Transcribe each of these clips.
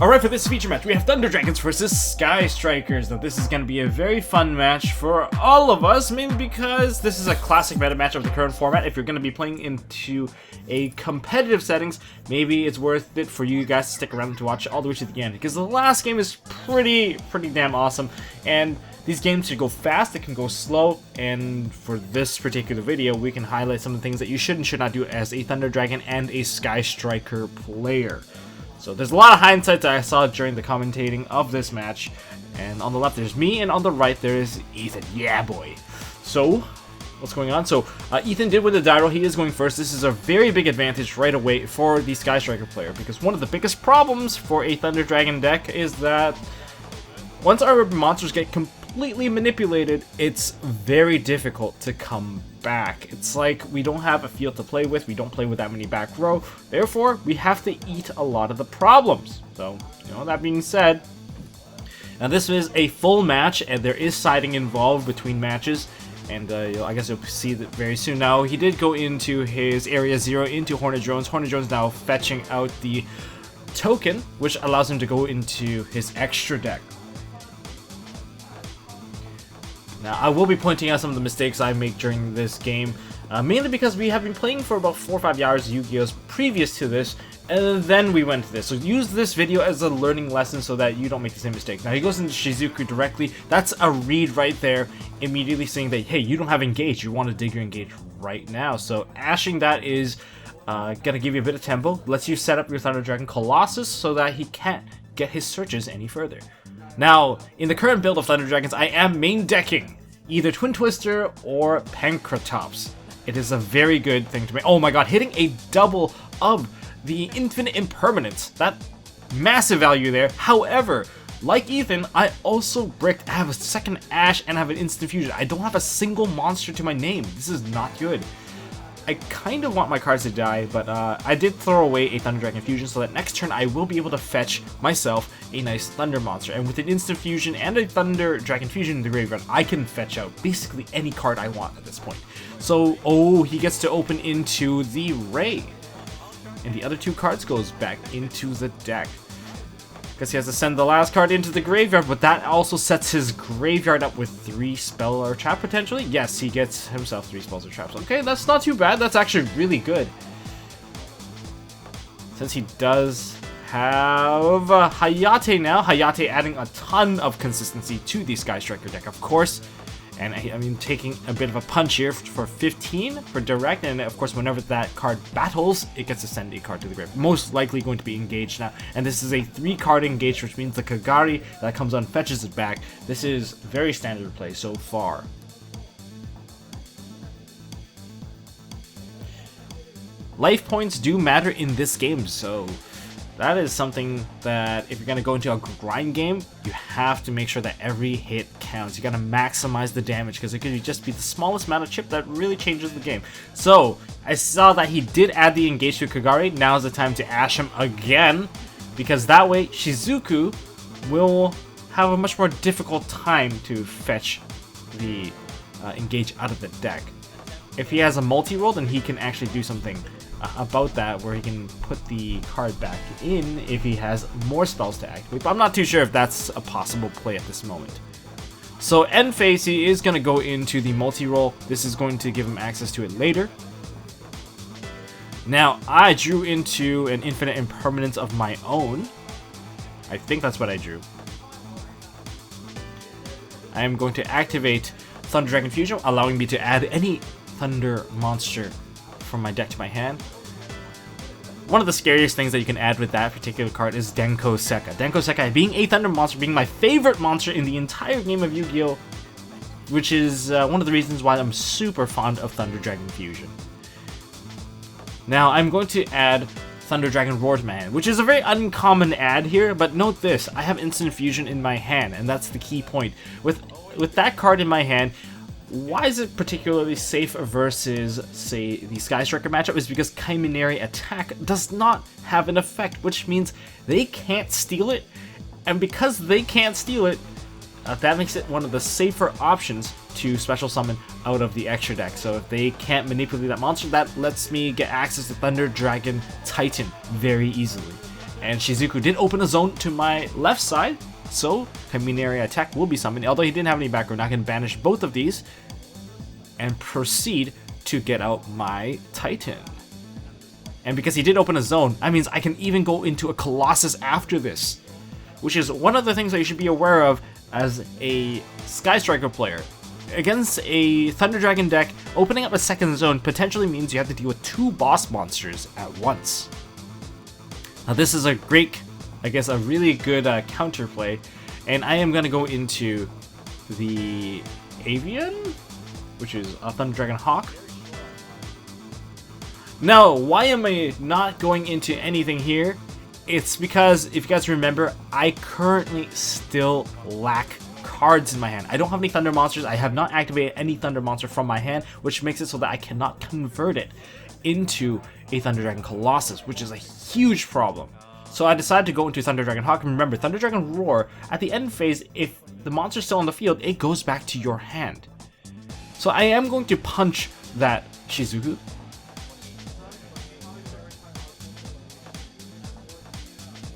Alright, for this feature match, we have Thunder Dragons versus Sky Strikers. Now, this is going to be a very fun match for all of us, mainly because this is a classic meta match of the current format. If you're going to be playing into a competitive settings, maybe it's worth it for you guys to stick around to watch all the way to the end, because the last game is pretty damn awesome, and these games should go fast, they can go slow, and for this particular video, we can highlight some of the things that you should and should not do as a Thunder Dragon and a Sky Striker player. So there's a lot of hindsight that I saw during the commentating of this match, and on the left there's me, and on the right there is Ethan. Yeah, boy. So, what's going on? So, Ethan did win the die roll. He is going first. This is a very big advantage right away for the Sky Striker player, because one of the biggest problems for a Thunder Dragon deck is that once our monsters get completely manipulated, it's very difficult to come back. It's like we don't have a field to play with, we don't play with that many back row, therefore we have to eat a lot of the problems. So, that being said, now this is a full match and there is siding involved between matches, and I guess you'll see that very soon. Now, he did go into his area 0 into Hornet Drones. Hornet Drones now fetching out the token, which allows him to go into his extra deck. Now, I will be pointing out some of the mistakes I make during this game, mainly because we have been playing for about 4 or 5 hours Yu-Gi-Ohs previous to this, and then we went to this. So use this video as a learning lesson so that you don't make the same mistake. Now, he goes into Shizuku directly. That's a read right there, immediately saying that, hey, you don't have engage. You want to dig your engage right now. So ashing that is going to give you a bit of tempo, lets you set up your Thunder Dragon Colossus so that he can't get his searches any further. Now, in the current build of Thunder Dragons, I am main decking either Twin Twister or Pankratops. It is a very good thing to make. Oh my god, hitting a double of the Infinite Impermanence. That massive value there. However, like Ethan, I also bricked. I have a second Ash and I have an instant fusion. I don't have a single monster to my name. This is not good. I kind of want my cards to die, but I did throw away a Thunder Dragon Fusion so that next turn I will be able to fetch myself a nice Thunder monster. And with an Instant Fusion and a Thunder Dragon Fusion in the graveyard, I can fetch out basically any card I want at this point. So, oh, he gets to open into the Ray. And the other 2 cards goes back into the deck. Guess he has to send the last card into the graveyard, but that also sets his graveyard up with 3 spell or trap potentially. Yes, he gets himself 3 spells or traps. Okay, that's not too bad. That's actually really good. Since he does have Hayate now. Hayate adding a ton of consistency to the Sky Striker deck, of course. And I mean, taking a bit of a punch here for 15 for direct, and of course, whenever that card battles, it gets to send a card to the grave. Most likely going to be engaged now, and this is a 3-card engage, which means the Kagari that comes on fetches it back. This is very standard play so far. Life points do matter in this game, so that is something that if you're going to go into a grind game, you have to make sure that every hit counts. You got to maximize the damage, because it could just be the smallest amount of chip that really changes the game. So, I saw that he did add the engage to Kagari. Now's the time to ash him again, because that way Shizuku will have a much more difficult time to fetch the engage out of the deck. If he has a multi-roll, then he can actually do something about that, where he can put the card back in if he has more spells to activate, but I'm not too sure if that's a possible play at this moment. So end phase, he is going to go into the multi-roll. This is going to give him access to it later. Now, I drew into an Infinite Impermanence of my own. I think that's what I drew. I am going to activate Thunder Dragon Fusion, allowing me to add any Thunder monster from my deck to my hand. One of the scariest things that you can add with that particular card is Denko Sekka. Denko Sekka being a Thunder monster, being my favorite monster in the entire game of Yu-Gi-Oh!, which is one of the reasons why I'm super fond of Thunder Dragon Fusion. Now, I'm going to add Thunder Dragon Roar to my hand, which is a very uncommon add here, but note this, I have Instant Fusion in my hand, and that's the key point. With that card in my hand, why is it particularly safe versus, say, the Sky Striker matchup is because Kaiminari Attack does not have an effect, which means they can't steal it, and because they can't steal it, that makes it one of the safer options to special summon out of the extra deck. So if they can't manipulate that monster, that lets me get access to Thunder Dragon Titan very easily. And Shizuku did open a zone to my left side, so Kaminari attack will be summoned. Although he didn't have any background, I can banish both of these and proceed to get out my Titan. And because he did open a zone, that means I can even go into a Colossus after this, which is one of the things that you should be aware of as a Sky Striker player. Against a Thunder Dragon deck, opening up a second zone potentially means you have to deal with 2 boss monsters at once. Now this is a great, I guess a really good counterplay, and I am going to go into the Avian, which is a Thunder Dragon Hawk. Now, why am I not going into anything here? It's because, if you guys remember, I currently still lack cards in my hand. I don't have any Thunder monsters. I have not activated any Thunder monster from my hand, which makes it so that I cannot convert it into a Thunder Dragon Colossus, which is a huge problem. So I decided to go into Thunder Dragon Hawk. And remember, Thunder Dragon Roar, at the end phase, if the monster's still on the field, it goes back to your hand. So I am going to punch that Shizuku.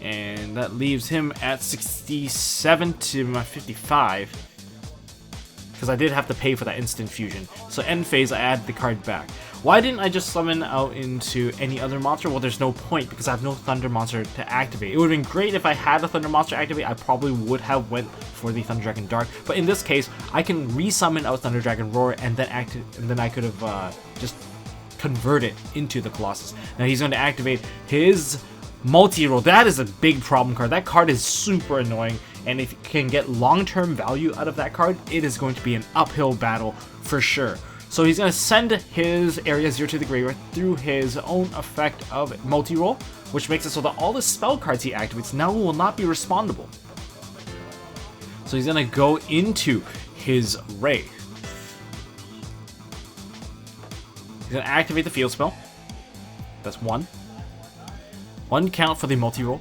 And that leaves him at 67 to my 55. Because I did have to pay for that instant fusion. So end phase, I add the card back. Why didn't I just summon out into any other monster? Well, there's no point because I have no Thunder monster to activate. It would have been great if I had a Thunder monster activate. I probably would have went for the Thunder Dragon Dark. But in this case, I can re-summon out Thunder Dragon Roar and then I could have just convert it into the Colossus. Now he's going to activate his multi-roll. That is a big problem card. That card is super annoying, and if you can get long-term value out of that card, it is going to be an uphill battle for sure. So he's going to send his Area 0 to the graveyard through his own effect of multi-roll, which makes it so that all the spell cards he activates now will not be respondable. So he's going to go into his Ray. He's going to activate the field spell. That's one. One count for the multi-roll.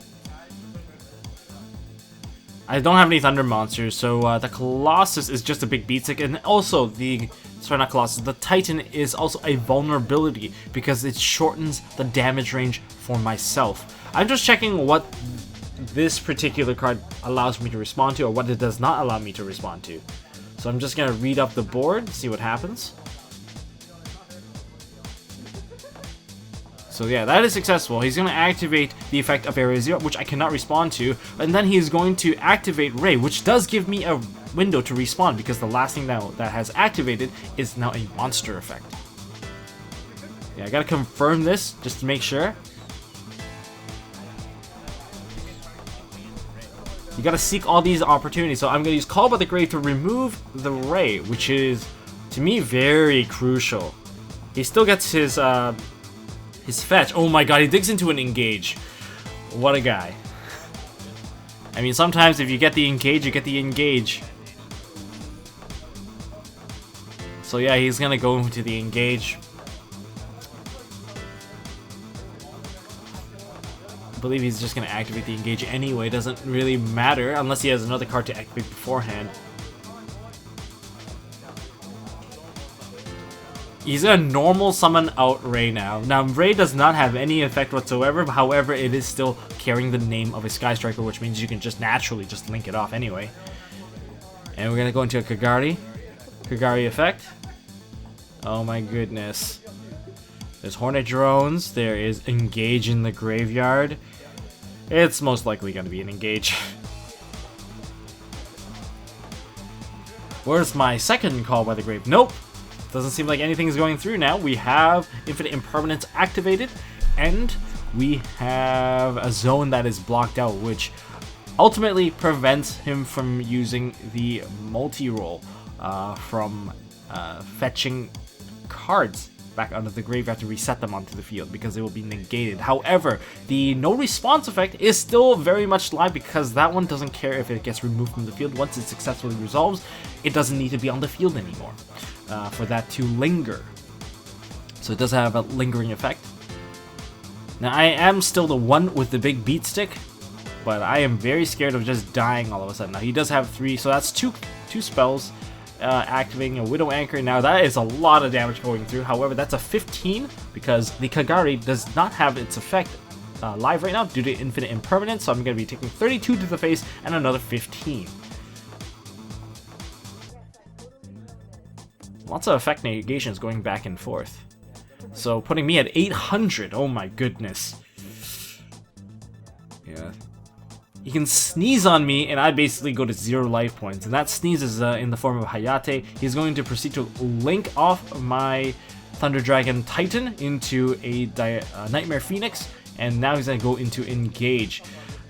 I don't have any Thunder monsters, so the Colossus is just a big beat stick, and also the, sorry, not Colossus, the Titan is also a vulnerability because it shortens the damage range for myself. I'm just checking what this particular card allows me to respond to, or what it does not allow me to respond to. So I'm just gonna read up the board, see what happens. So yeah, that is successful. He's going to activate the effect of Area 0, which I cannot respond to, and then he's going to activate Ray, which does give me a window to respawn, because the last thing that has activated is now a monster effect. Yeah, I gotta confirm this, just to make sure. You gotta seek all these opportunities, so I'm gonna use Call by the Grave to remove the Ray, which is, to me, very crucial. He still gets his fetch. Oh my god, he digs into an engage. What a guy. I mean, sometimes if you get the engage, you get the engage. So yeah, he's gonna go into the engage. I believe he's just gonna activate the engage anyway. Doesn't really matter unless he has another card to activate beforehand. He's gonna normal summon out Ray now. Now, Ray does not have any effect whatsoever, however, it is still carrying the name of a Sky Striker, which means you can just naturally just link it off anyway. And we're gonna go into a Kagari effect. Oh my goodness. There's Hornet Drones, there is Engage in the Graveyard. It's most likely gonna be an Engage. Where's my second Call by the Grave? Nope. Doesn't seem like anything's going through now. We have Infinite Impermanence activated, and we have a zone that is blocked out, which ultimately prevents him from using the multi-roll from fetching cards back out of the graveyard to reset them onto the field, because they will be negated. However, the no response effect is still very much live, because that one doesn't care if it gets removed from the field. Once it successfully resolves, it doesn't need to be on the field anymore for that to linger. So it does have a lingering effect. Now, I am still the one with the big beat stick, but I am very scared of just dying all of a sudden. Now, he does have 3, so that's two spells. Activating a Widow Anchor. Now that is a lot of damage going through. However, that's a 15 because the Kagari does not have its effect live right now due to infinite impermanence, so I'm going to be taking 32 to the face and another 15. Lots of effect negations going back and forth. So putting me at 800, oh my goodness. Yeah. He can sneeze on me and I basically go to 0 life points. And that sneeze is in the form of Hayate. He's going to proceed to link off my Thunder Dragon Titan into a Nightmare Phoenix. And now he's going to go into Engage.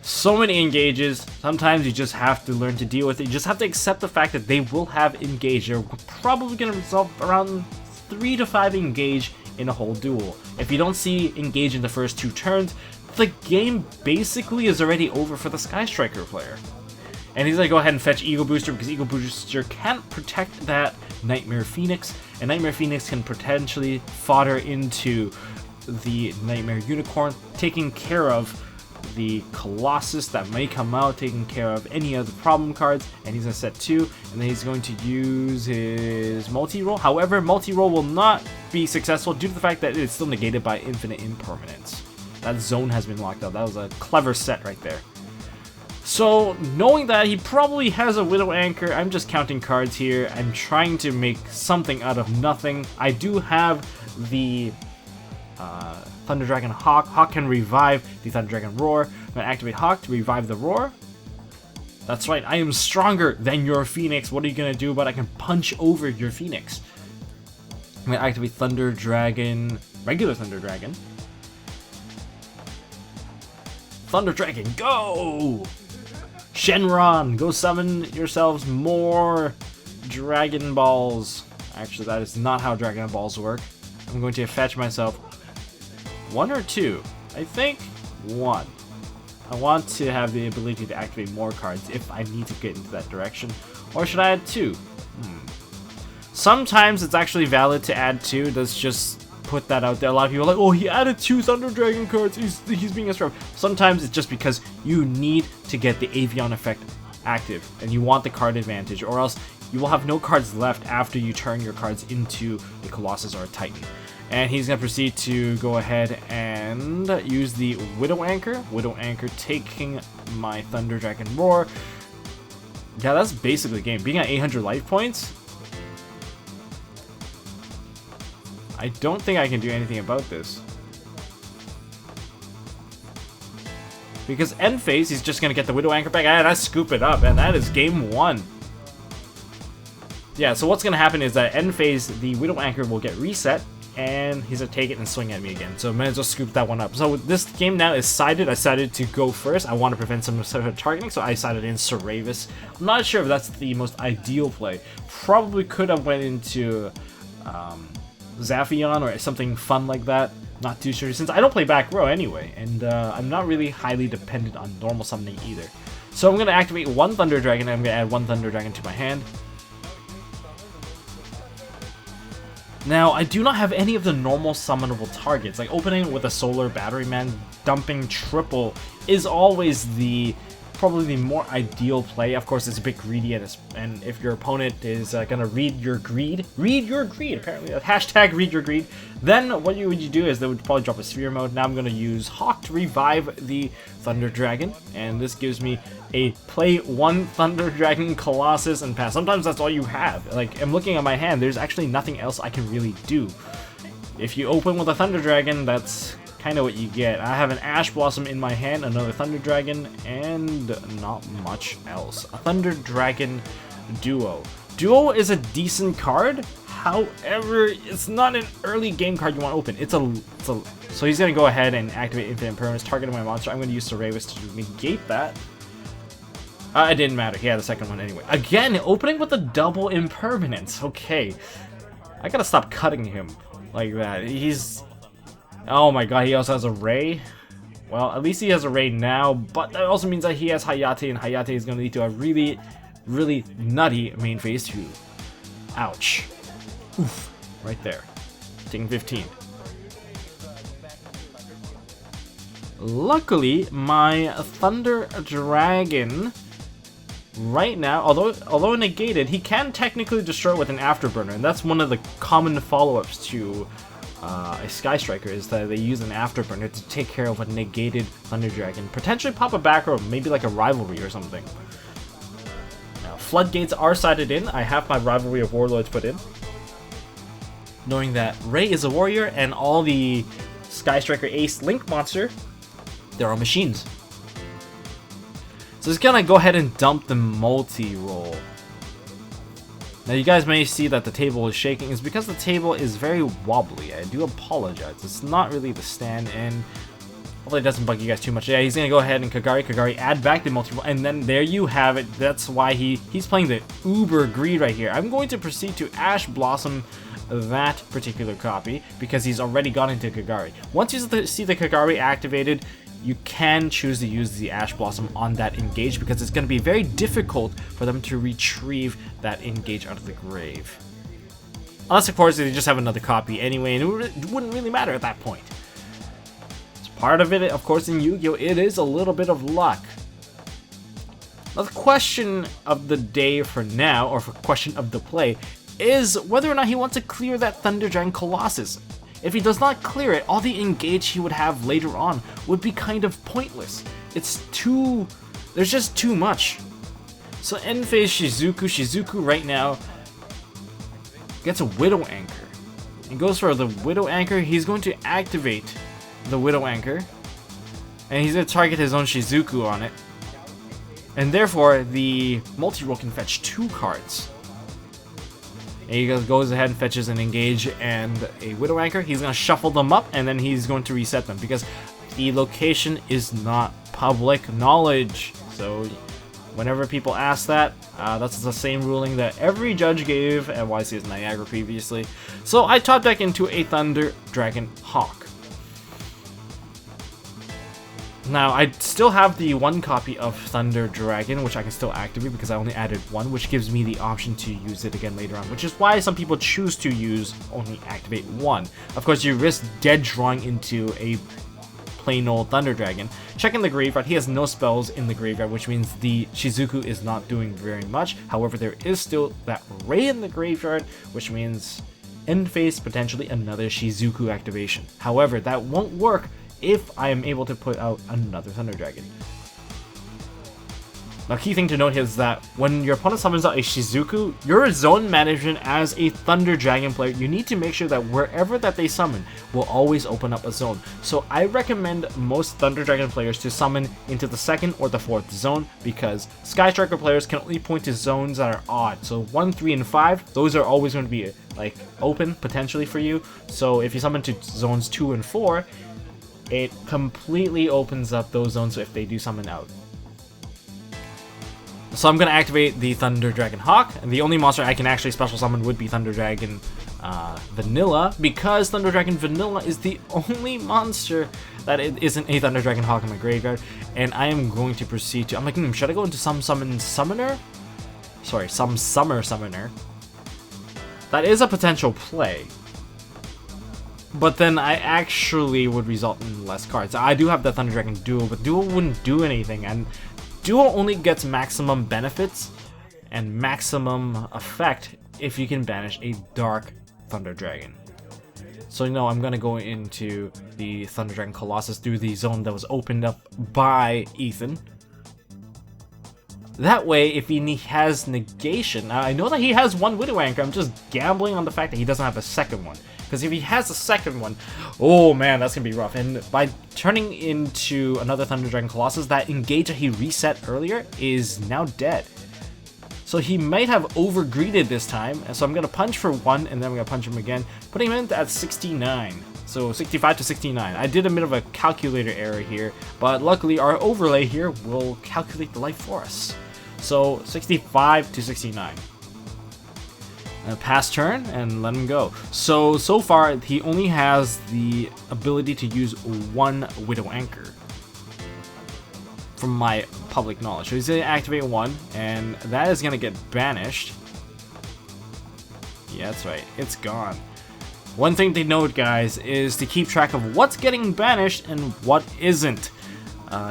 So many engages. Sometimes you just have to learn to deal with it. You just have to accept the fact that they will have engage. They're probably going to result around 3 to 5 engage in a whole duel. If you don't see engage in the first 2 turns, the game basically is already over for the Sky Striker player. And he's going to go ahead and fetch Eagle Booster because Eagle Booster can't protect that Nightmare Phoenix. And Nightmare Phoenix can potentially fodder into the Nightmare Unicorn, taking care of the Colossus that may come out, taking care of any of the problem cards, and he's going to set 2, and then he's going to use his multi-roll. However, multi-roll will not be successful due to the fact that it's still negated by infinite impermanence. That zone has been locked out. That was a clever set right there. So, knowing that he probably has a Widow Anchor, I'm just counting cards here. I'm trying to make something out of nothing. I do have the Thunder Dragon Hawk. Hawk can revive the Thunder Dragon Roar. I'm going to activate Hawk to revive the Roar. That's right, I am stronger than your Phoenix. What are you going to do about it? I can punch over your Phoenix. I'm going to activate Thunder Dragon, regular Thunder Dragon. Thunder Dragon, go! Shenron, go summon yourselves more Dragon Balls. Actually, that is not how Dragon Balls work. I'm going to fetch myself 1 or 2. I think 1. I want to have the ability to activate more cards if I need to get into that direction. Or should I add 2? Sometimes it's actually valid to add 2. Let's just put that out there. A lot of people are like, oh, he added 2 Thunder Dragon cards. He's being a scrub. Sometimes it's just because you need to get the Avion effect active and you want the card advantage, or else you will have no cards left after you turn your cards into a Colossus or a Titan. And he's going to proceed to go ahead and use the Widow Anchor. Widow Anchor taking my Thunder Dragon Roar. Yeah, that's basically the game. Being at 800 life points, I don't think I can do anything about this. Because end phase, he's just going to get the Widow Anchor back, and I scoop it up, and that is game 1. Yeah, so what's going to happen is that end phase, the Widow Anchor will get reset, and he's going to take it and swing at me again. So I might as well scoop that one up. So this game now is sided. I decided to go first. I want to prevent some sort of targeting, so I sided in Saravis. I'm not sure if that's the most ideal play. Probably could have went into Zaphion or something fun like that. Not too sure, since I don't play back row anyway, and I'm not really highly dependent on normal summoning either. So I'm going to activate 1 Thunder Dragon, and I'm going to add 1 Thunder Dragon to my hand. Now, I do not have any of the normal summonable targets. Like, opening with a Solar Battery Man, dumping triple is always probably the more ideal play. Of course, it's a bit greedy, and if your opponent is gonna read your greed, apparently, hashtag read your greed, then what would you do is they would probably drop a Sphere Mode. Now I'm gonna use Hawk to revive the Thunder Dragon, and this gives me a play 1 Thunder Dragon Colossus and pass. Sometimes that's all you have. Like, I'm looking at my hand, there's actually nothing else I can really do. If you open with a Thunder Dragon, that's kind of what you get. I have an Ash Blossom in my hand, another Thunder Dragon, and not much else. A Thunder Dragon Duo. Duo is a decent card, however, it's not an early game card you want to open. So he's going to go ahead and activate Infinite Impermanence, targeting my monster. I'm going to use Saravis to negate that. It didn't matter, he had the second one anyway. Again, opening with a double Impermanence. Okay, I gotta stop cutting him like that. Oh my god, he also has a Ray. Well, at least he has a Ray now, but that also means that he has Hayate, and Hayate is going to lead to a really, really nutty main phase 2. Ouch. Oof. Right there. Taking 15. Luckily, my Thunder Dragon right now, although negated, he can technically destroy it with an Afterburner, and that's one of the common follow-ups to a Sky Striker is that they use an Afterburner to take care of a negated Thunder Dragon. Potentially pop a back row, maybe like a Rivalry or something. Now, Floodgates are sided in. I have my Rivalry of Warlords put in. Knowing that Ray is a warrior and all the Sky Striker Ace Link monster, they're all machines. So it's gonna go ahead and dump the multi-roll. Now you guys may see that the table is shaking. It's because the table is very wobbly. I do apologize. It's not really the stand, and hopefully it doesn't bug you guys too much. Yeah, he's gonna go ahead and Kagari, add back the multi-roll, and then there you have it. That's why he's playing the Uber Greed right here. I'm going to proceed to Ash Blossom that particular copy because he's already gone into Kagari. Once you see the Kagari activated, you can choose to use the Ash Blossom on that engage because it's going to be very difficult for them to retrieve that engage out of the grave. Unless, of course, they just have another copy anyway, and it wouldn't really matter at that point. It's part of it, of course, in Yu-Gi-Oh! It is a little bit of luck. Now, the question of the day for now, or for question of the play, is whether or not he wants to clear that Thunder Dragon Colossus. If he does not clear it, all the engage he would have later on would be kind of pointless. There's just too much. So end phase Shizuku right now gets a Widow Anchor. He goes for the Widow Anchor. He's going to activate the Widow Anchor, and he's going to target his own Shizuku on it. And therefore, the multi-roll can fetch 2 cards. And he goes ahead and fetches an engage and a Widow Anchor. He's going to shuffle them up, and then he's going to reset them because the location is not public knowledge. So whenever people ask that, that's the same ruling that every judge gave at YCS Niagara previously. So I top deck into a Thunder Dragon Hawk. Now, I still have the 1 copy of Thunder Dragon, which I can still activate because I only added 1, which gives me the option to use it again later on, which is why some people choose to use only activate 1. Of course, you risk dead drawing into a plain old Thunder Dragon. Checking the graveyard, he has no spells in the graveyard, which means the Shizuku is not doing very much. However, there is still that Ray in the graveyard, which means end phase, potentially another Shizuku activation. However, that won't work if I am able to put out another Thunder Dragon. Now, key thing to note is that when your opponent summons out a Shizuku, your zone management as a Thunder Dragon player, you need to make sure that wherever that they summon will always open up a zone. So I recommend most Thunder Dragon players to summon into the 2nd or the 4th zone because Sky Striker players can only point to zones that are odd. So 1, 3, and 5, those are always going to be like open potentially for you. So if you summon to zones 2 and 4, it completely opens up those zones if they do summon out. So I'm going to activate the Thunder Dragon Hawk, and the only monster I can actually special summon would be Thunder Dragon Vanilla, because Thunder Dragon Vanilla is the only monster that isn't a Thunder Dragon Hawk in my graveyard, and I am going to proceed to... I'm like, should I go into some Summer Summoner? That is a potential play. But then I actually would result in less cards. I do have the Thunder Dragon Duo, but Duo wouldn't do anything, and Duo only gets maximum benefits and maximum effect if you can banish a Dark Thunder Dragon. So I'm gonna go into the Thunder Dragon Colossus through the zone that was opened up by Ethan. That way, if he has negation, I know that he has 1 Widow Anchor, I'm just gambling on the fact that he doesn't have a 2nd one. Because if he has a 2nd one, oh man, that's going to be rough. And by turning into another Thunder Dragon Colossus, that engage that he reset earlier is now dead. So he might have overgreeded this time. And so I'm going to punch for 1, and then I'm going to punch him again, putting him in at 69. So 65 to 69. I did a bit of a calculator error here, but luckily our overlay here will calculate the life for us. So 65 to 69. Pass turn and let him go. So far he only has the ability to use 1 Widow Anchor from my public knowledge. So he's going to activate 1, and that is going to get banished. Yeah, that's right, it's gone. One thing to note, guys, is to keep track of what's getting banished and what isn't.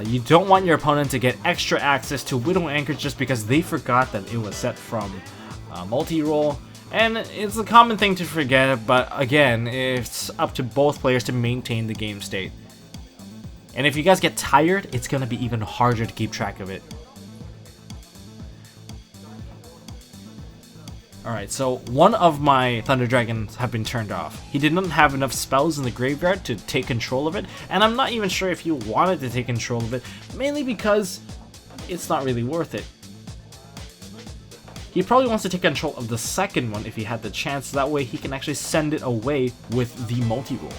You don't want your opponent to get extra access to Widow Anchors just because they forgot that it was set from multi-roll. And it's a common thing to forget, but again, it's up to both players to maintain the game state. And if you guys get tired, it's going to be even harder to keep track of it. Alright, so one of my Thunder Dragons have been turned off. He didn't have enough spells in the graveyard to take control of it, and I'm not even sure if he wanted to take control of it, mainly because it's not really worth it. He probably wants to take control of the second one if he had the chance, so that way he can actually send it away with the multi-roll.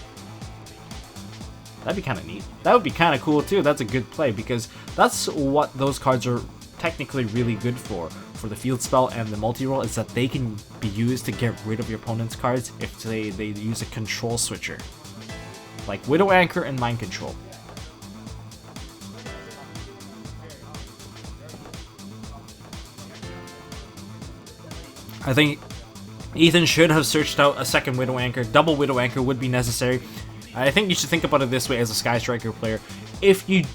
That'd be kind of neat. That would be kind of cool too. That's a good play, because that's what those cards are technically really good for the field spell and the multi-roll, is that they can be used to get rid of your opponent's cards if they use a control switcher. Like Widow Anchor and Mind Control. I think Ethan should have searched out a second Widow Anchor. Double Widow Anchor would be necessary. I think you should think about it this way as a Sky Striker player. If you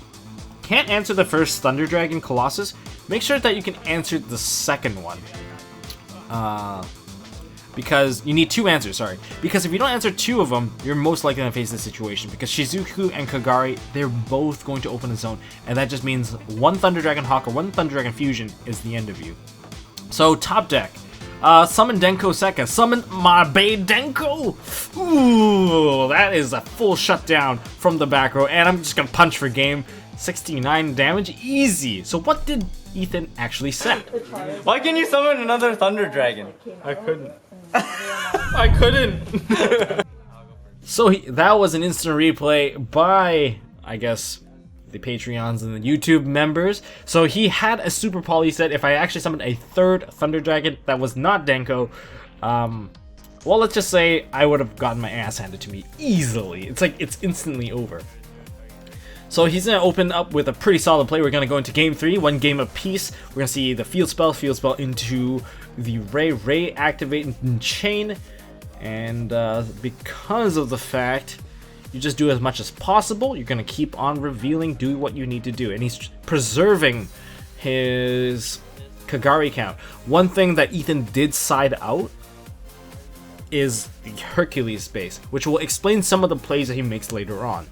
can't answer the first Thunder Dragon Colossus, make sure that you can answer the second one. Because you need two answers, sorry. Because if you don't answer two of them, you're most likely going to face this situation. Because Shizuku and Kagari, they're both going to open a zone. And that just means one Thunder Dragon Hawk or one Thunder Dragon Fusion is the end of you. So, top deck. Summon Denko Sekka. Summon my Bay Denko! Ooh, that is a full shutdown from the back row. And I'm just going to punch for game. 69 damage, easy. So what did Ethan actually set? Why can't you summon another Thunder Dragon? I couldn't. I couldn't. So that was an instant replay by, I guess, the Patreons and the YouTube members. So he had a Super Poly set. If I actually summoned a third Thunder Dragon that was not Denko, well, let's just say I would have gotten my ass handed to me easily. It's like it's instantly over. So he's going to open up with a pretty solid play. We're going to go into game 3, one game apiece. We're going to see the field spell into the Ray activate and chain. And because of the fact you just do as much as possible, you're going to keep on revealing, do what you need to do. And he's preserving his Kagari count. One thing that Ethan did side out is the Hercules base, which will explain some of the plays that he makes later on.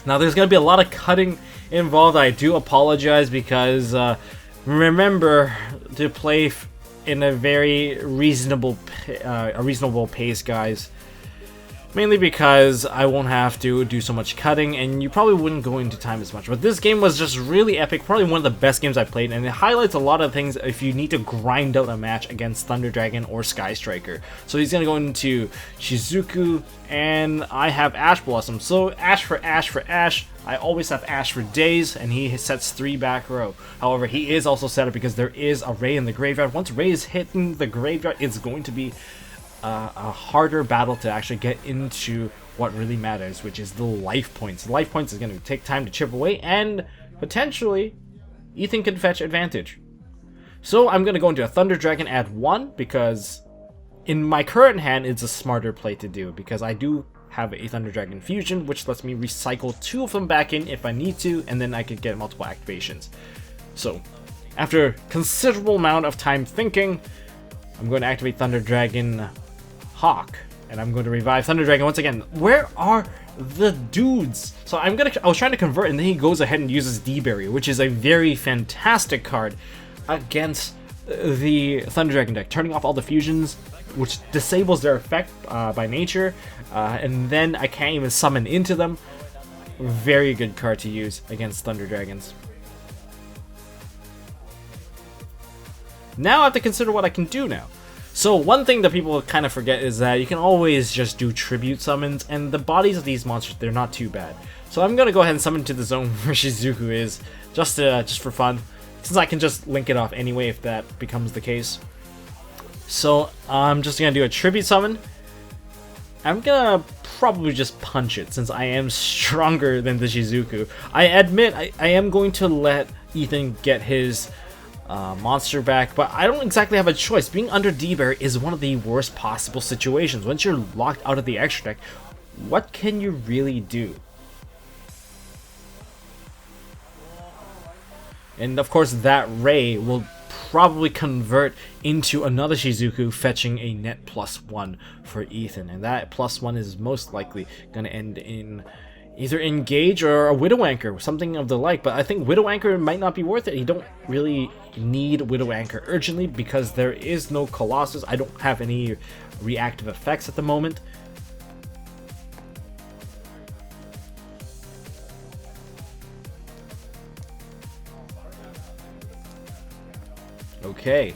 Now, there's going to be a lot of cutting involved. I do apologize because remember to play in a very reasonable pace, guys. Mainly because I won't have to do so much cutting, and you probably wouldn't go into time as much. But this game was just really epic, probably one of the best games I've played, and it highlights a lot of things if you need to grind out a match against Thunder Dragon or Sky Striker. So he's going to go into Shizuku, and I have Ash Blossom. So Ash for Ash. I always have Ash for days, and he sets 3 back row. However, he is also set up because there is a Ray in the graveyard. Once Ray is hitting the graveyard, it's going to be a harder battle to actually get into what really matters, which is the life points. Life points is going to take time to chip away, and potentially Ethan can fetch advantage. So I'm going to go into a Thunder Dragon at 1 because in my current hand it's a smarter play to do, because I do have a Thunder Dragon Fusion, which lets me recycle 2 of them back in if I need to, and then I could get multiple activations. So after considerable amount of time thinking, I'm going to activate Thunder Dragon Hawk, and I'm going to revive Thunder Dragon once again. Where are the dudes? So I was trying to convert, and then he goes ahead and uses D-Berry, which is a very fantastic card against the Thunder Dragon deck, turning off all the fusions, which disables their effect by nature, and then I can't even summon into them. Very good card to use against Thunder Dragons. Now I have to consider what I can do now. So one thing that people kind of forget is that you can always just do tribute summons, and the bodies of these monsters, they're not too bad. So I'm gonna go ahead and summon to the zone where Shizuku is, just for fun, since I can just link it off anyway if that becomes the case. So I'm just gonna do a tribute summon. I'm gonna probably just punch it since I am stronger than the Shizuku. I admit I am going to let Ethan get his monster back, but I don't exactly have a choice. Being under D-Bear is one of the worst possible situations. Once you're locked out of the extra deck, what can you really do? And of course that Ray will probably convert into another Shizuku, fetching a net +1 for Ethan, and that +1 is most likely going to end in either Engage or a Widow Anchor, something of the like. But I think Widow Anchor might not be worth it. You don't really need Widow Anchor urgently because there is no Colossus. I don't have any reactive effects at the moment. Okay.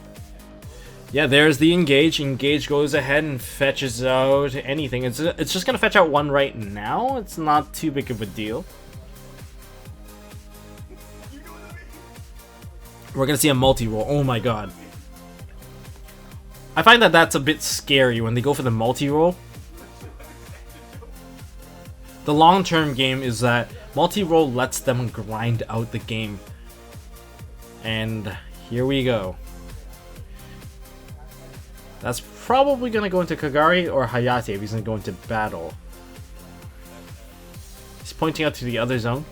Yeah, there's the Engage. Engage goes ahead and fetches out anything. It's just gonna fetch out one right now. It's not too big of a deal. We're gonna see a multi-roll. Oh my god. I find that that's a bit scary when they go for the multi-roll. The long-term game is that multi-roll lets them grind out the game. And here we go. That's probably going to go into Kagari or Hayate if he's going to go into battle. He's pointing out to the other zone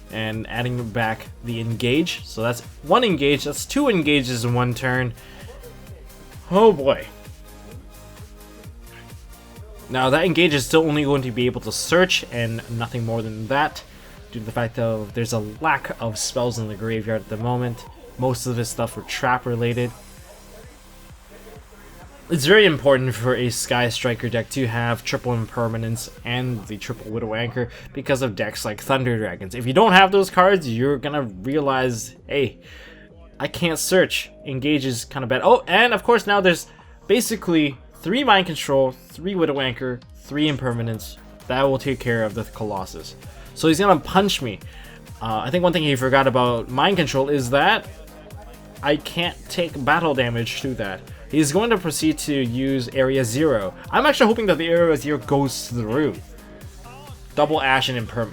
and adding back the Engage. So that's one Engage. That's two Engages in one turn. Oh boy. Now that Engage is still only going to be able to search and nothing more than that, due to the fact that there's a lack of spells in the graveyard at the moment. Most of this stuff were trap related. It's very important for a Sky Striker deck to have triple Impermanence and the triple Widow Anchor because of decks like Thunder Dragons. If you don't have those cards, you're gonna realize, hey, I can't search. Engage is kind of bad. Oh, and of course now there's basically 3 Mind Control, 3 Widow Anchor, 3 Impermanence. That will take care of the Colossus. So he's gonna punch me. I think one thing he forgot about Mind Control is that I can't take battle damage through that. He's going to proceed to use Area 0. I'm actually hoping that the Area 0 goes through. Double Ash and Imperm.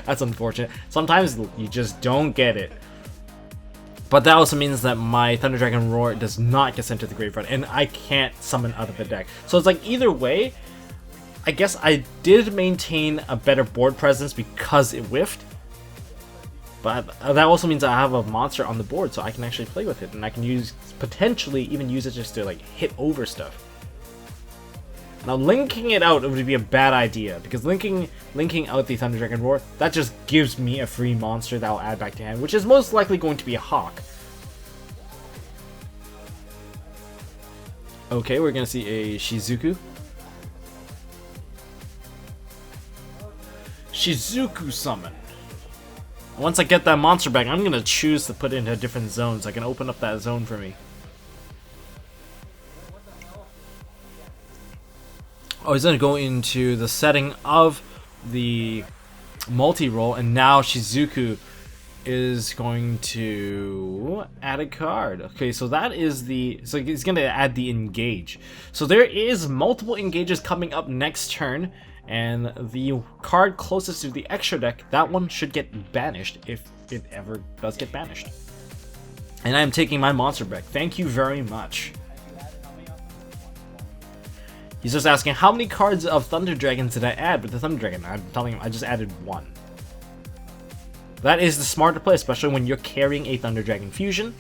That's unfortunate. Sometimes you just don't get it. But that also means that my Thunder Dragon Roar does not get sent to the graveyard, and I can't summon out of the deck. So it's like either way, I guess I did maintain a better board presence because it whiffed. But that also means I have a monster on the board, so I can actually play with it, and I can potentially even use it just to like hit over stuff. Now linking it out would be a bad idea, because linking out the Thunder Dragon Roar, that just gives me a free monster that I'll add back to hand, which is most likely going to be a Hawk. Okay, we're gonna see a Shizuku. Shizuku summon. Once I get that monster back, I'm going to choose to put it into a different zone so I can open up that zone for me. Oh, he's going to go into the setting of the multi-roll, and now Shizuku is going to add a card. Okay, so that is so he's going to add the Engage. So there is multiple Engages coming up next turn. And the card closest to the extra deck, that one should get banished if it ever does get banished. And I'm taking my monster back. Thank you very much. He's just asking, how many cards of Thunder Dragons did I add with the Thunder Dragon? I'm telling him I just added 1. That is the smarter play, especially when you're carrying a Thunder Dragon Fusion.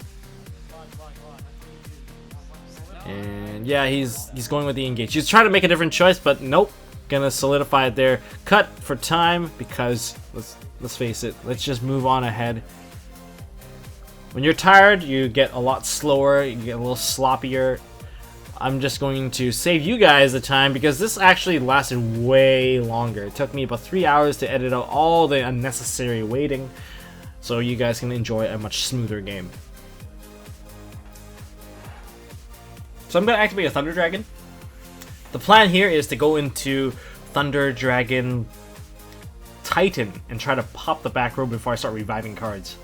And yeah, he's going with the Engage. He's trying to make a different choice, but nope. Gonna solidify it there. Cut for time because let's face it, let's just move on ahead. When you're tired, you get a lot slower, you get a little sloppier. I'm just going to save you guys the time because this actually lasted way longer. It took me about 3 hours to edit out all the unnecessary waiting, so you guys can enjoy a much smoother game. So I'm gonna activate a Thunder Dragon. The plan here is to go into Thunder Dragon Titan and try to pop the back row before I start reviving cards.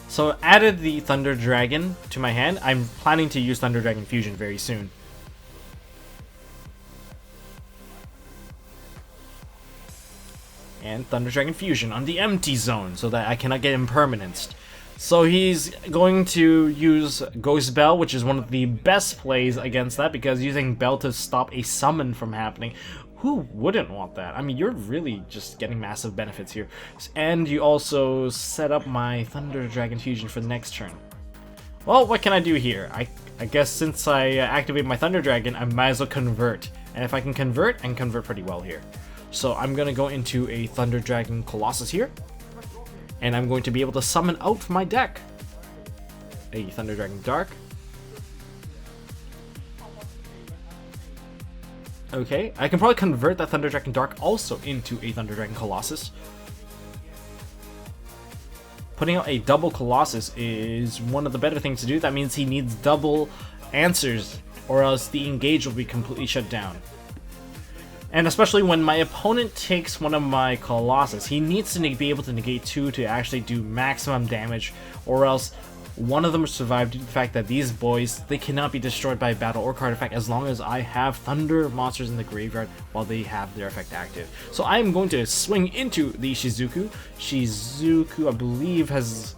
So added the Thunder Dragon to my hand. I'm planning to use Thunder Dragon Fusion very soon. And Thunder Dragon Fusion on the empty zone so that I cannot get impermanenced. So he's going to use Ghost Bell, which is one of the best plays against that, because using Bell to stop a summon from happening. Who wouldn't want that? I mean, you're really just getting massive benefits here. And you also set up my Thunder Dragon Fusion for the next turn. Well, what can I do here? I guess since I activate my Thunder Dragon, I might as well convert. And if I can convert, I can convert pretty well here. So I'm going to go into a Thunder Dragon Colossus here. And I'm going to be able to summon out from my deck a Thunder Dragon Dark. Okay, I can probably convert that Thunder Dragon Dark also into a Thunder Dragon Colossus. Putting out a double Colossus is one of the better things to do. That means he needs double answers, or else the engage will be completely shut down. And especially when my opponent takes one of my Colossus, he needs to be able to negate 2 to actually do maximum damage, or else one of them will survive due to the fact that these boys, they cannot be destroyed by battle or card effect as long as I have thunder monsters in the graveyard while they have their effect active. So I am going to swing into the Shizuku. Shizuku, I believe, has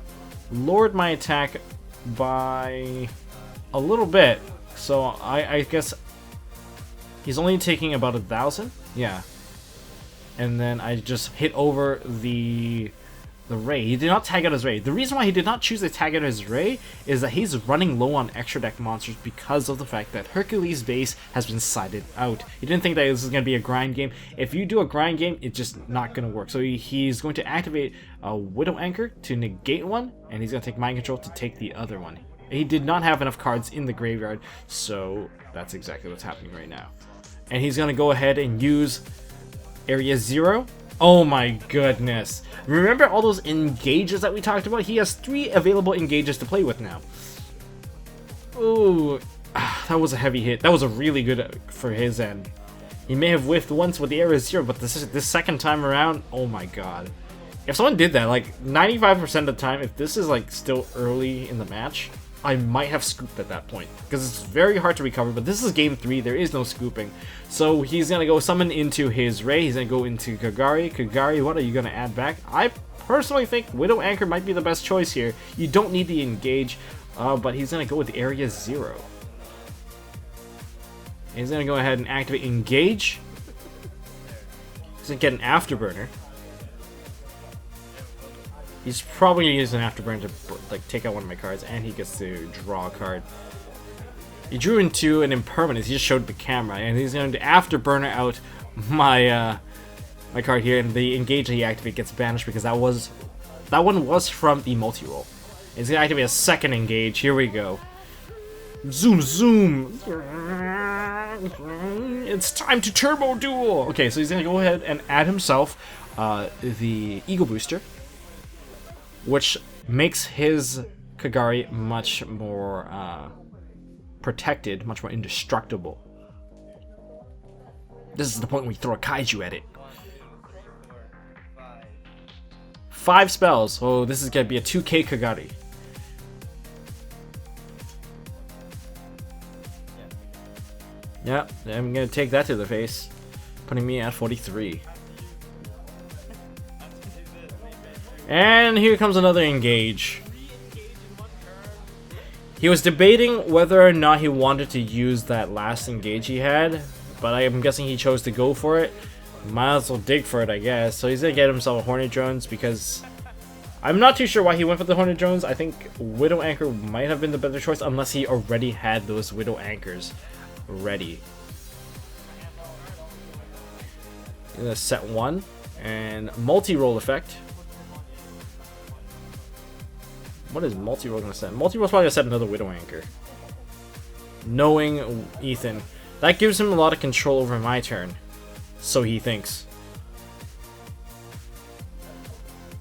lowered my attack by a little bit. So I guess he's only taking about 1,000. Yeah. And then I just hit over the Ray. He did not tag out his Ray. The reason why he did not choose to tag out his Ray is that he's running low on extra deck monsters because of the fact that Hercules' base has been sided out. He didn't think that this was going to be a grind game. If you do a grind game, it's just not going to work. So he's going to activate a Widow Anchor to negate one, and he's going to take Mind Control to take the other one. He did not have enough cards in the graveyard, so that's exactly what's happening right now. And he's going to go ahead and use Area 0. Oh my goodness. Remember all those engages that we talked about? He has 3 available engages to play with now. Ooh, that was a heavy hit. That was a really good for his end. He may have whiffed once with the Area 0, but this second time around, oh my god. If someone did that, like 95% of the time, if this is like still early in the match, I might have scooped at that point, because it's very hard to recover, but this is game 3, there is no scooping. So he's going to go summon into his Ray, he's going to go into Kagari. Kagari, what are you going to add back? I personally think Widow Anchor might be the best choice here. You don't need the engage, but he's going to go with Area 0. He's going to go ahead and activate engage. He's going to get an Afterburner. He's probably going to use an Afterburner to like take out one of my cards, and he gets to draw a card. He drew into an Impermanence. He just showed the camera, and he's going to Afterburner out my my card here, and the engage that he activates gets banished because that one was from the multi-roll. He's going to activate a second engage. Here we go. Zoom, zoom. It's time to turbo duel. Okay, so he's going to go ahead and add himself the Ego Booster, which makes his Kagari much more protected, much more indestructible. This is the point where we throw a kaiju at it. 5 spells. Oh, this is going to be a 2k Kagari. Yeah, I'm going to take that to the face, putting me at 43. And here comes another engage. He was debating whether or not he wanted to use that last engage he had, but I'm guessing he chose to go for it. Might as well dig for it, I guess. So he's gonna get himself a Hornet Drones, because I'm not too sure why he went for the Hornet Drones. I think Widow Anchor might have been the better choice, unless he already had those Widow Anchors ready. I'm gonna set 1 and multi-roll effect. What is multi-roll gonna set? Multi-roll's probably gonna set another Widow Anchor. Knowing Ethan, that gives him a lot of control over my turn. So he thinks.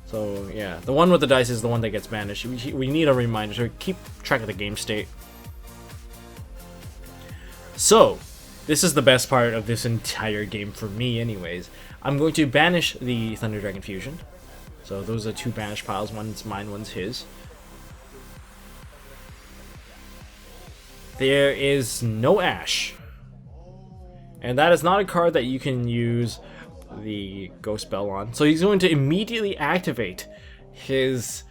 So yeah, the one with the dice is the one that gets banished. We need a reminder to keep track of the game state. So, this is the best part of this entire game for me anyways. I'm going to banish the Thunder Dragon Fusion. So those are 2 banished piles, one's mine, one's his. There is no Ash. And that is not a card that you can use the Ghost Spell on. So he's going to immediately activate his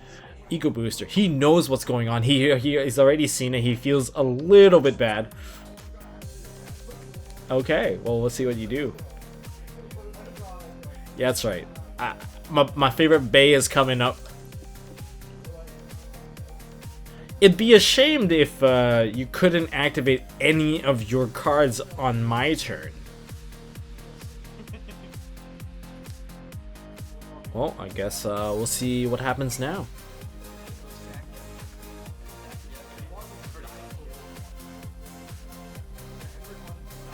Ego Booster. He knows what's going on. He's already seen it. He feels a little bit bad. Okay, well, let's see what you do. Yeah, that's right. My favorite Bay is coming up. It'd be a shame if you couldn't activate any of your cards on my turn. Well, I guess we'll see what happens now.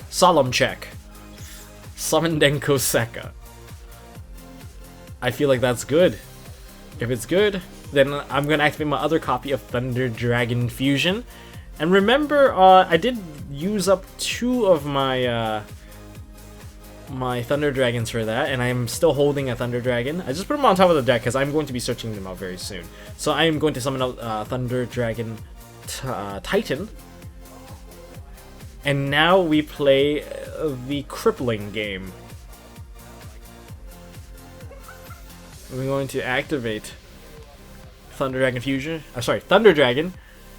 Solemn check. Summon Denko Sekka. I feel like that's good. If it's good, then I'm going to activate my other copy of Thunder Dragon Fusion. And remember, I did use up 2 of my my Thunder Dragons for that, and I'm still holding a Thunder Dragon. I just put them on top of the deck because I'm going to be searching them out very soon. So I am going to summon out Thunder Dragon Titan. And now we play the crippling game. We're going to activate Thunder Dragon Fusion. Sorry, Thunder Dragon,